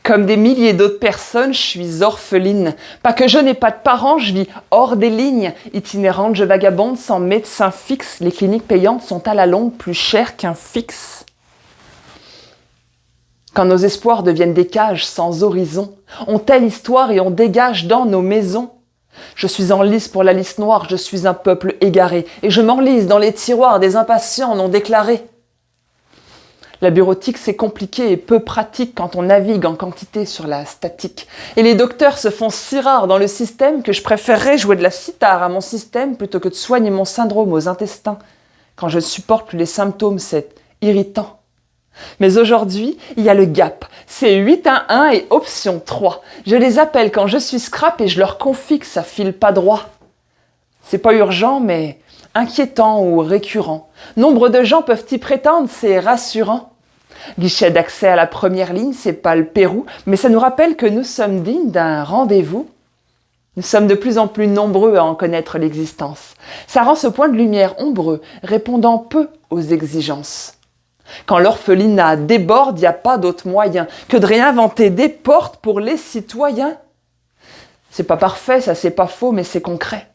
Comme des milliers d'autres personnes, je suis orpheline. Pas que je n'ai pas de parents, je vis hors des lignes. Itinérante, je vagabonde sans médecin fixe. Les cliniques payantes sont à la longue plus chères qu'un fixe. Quand nos espoirs deviennent des cages sans horizon, on telle histoire et on dégage dans nos maisons. Je suis en lice pour la liste noire, je suis un peuple égaré, et je m'enlise dans les tiroirs des impatients non déclarés. La bureautique, c'est compliqué et peu pratique quand on navigue en quantité sur la statique. Et les docteurs se font si rares dans le système que je préférerais jouer de la cithare à mon système plutôt que de soigner mon syndrome aux intestins. Quand je ne supporte plus les symptômes, c'est irritant. Mais aujourd'hui, il y a le gap. C'est 8-1-1 et option 3. Je les appelle quand je suis scrap et je leur confie que ça file pas droit. C'est pas urgent, mais inquiétant ou récurrent. Nombre de gens peuvent y prétendre, c'est rassurant. Guichet d'accès à la première ligne, c'est pas le Pérou, mais ça nous rappelle que nous sommes dignes d'un rendez-vous. Nous sommes de plus en plus nombreux à en connaître l'existence. Ça rend ce point de lumière ombreux, répondant peu aux exigences. Quand l'orphelinat déborde, y a pas d'autre moyen que de réinventer des portes pour les citoyens. C'est pas parfait, ça c'est pas faux, mais c'est concret.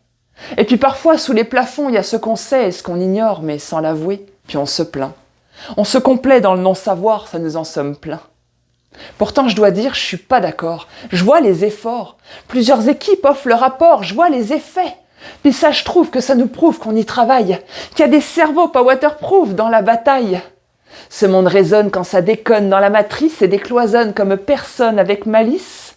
Et puis parfois, sous les plafonds, il y a ce qu'on sait et ce qu'on ignore, mais sans l'avouer, puis on se plaint. On se complaît dans le non-savoir, ça nous en sommes pleins. Pourtant, je dois dire, je suis pas d'accord. Je vois les efforts. Plusieurs équipes offrent leur rapport, je vois les effets. Puis ça, je trouve que ça nous prouve qu'on y travaille, qu'il y a des cerveaux pas waterproof dans la bataille. Ce monde résonne quand ça déconne dans la matrice et décloisonne comme personne avec malice.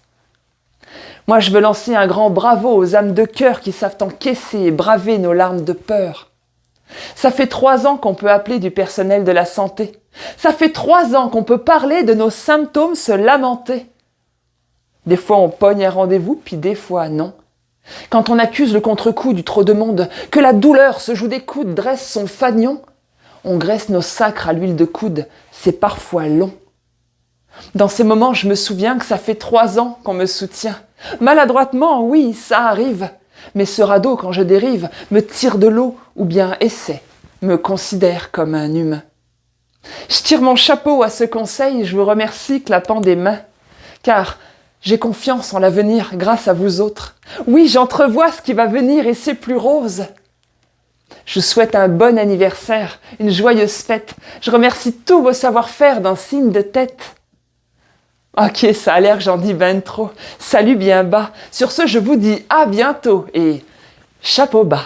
Moi, je veux lancer un grand bravo aux âmes de cœur qui savent encaisser et braver nos larmes de peur. Ça fait 3 ans qu'on peut appeler du personnel de la santé. Ça fait 3 ans qu'on peut parler de nos symptômes, se lamenter. Des fois, on pogne un rendez-vous, puis des fois, non. Quand on accuse le contre-coup du trop de monde, que la douleur se joue des coudes, dresse son fanion, on graisse nos sacres à l'huile de coude, c'est parfois long. Dans ces moments, je me souviens que ça fait 3 ans qu'on me soutient. Maladroitement, oui, ça arrive. Mais ce radeau, quand je dérive, me tire de l'eau ou bien essaie, me considère comme un humain. Je tire mon chapeau à ce conseil et je vous remercie clapant des mains, car j'ai confiance en l'avenir grâce à vous autres. Oui, j'entrevois ce qui va venir et c'est plus rose. Je vous souhaite un bon anniversaire, une joyeuse fête. Je remercie tous vos savoir-faire d'un signe de tête. Ok, ça a l'air que j'en dis ben trop. Salut bien bas. Sur ce, je vous dis à bientôt et chapeau bas.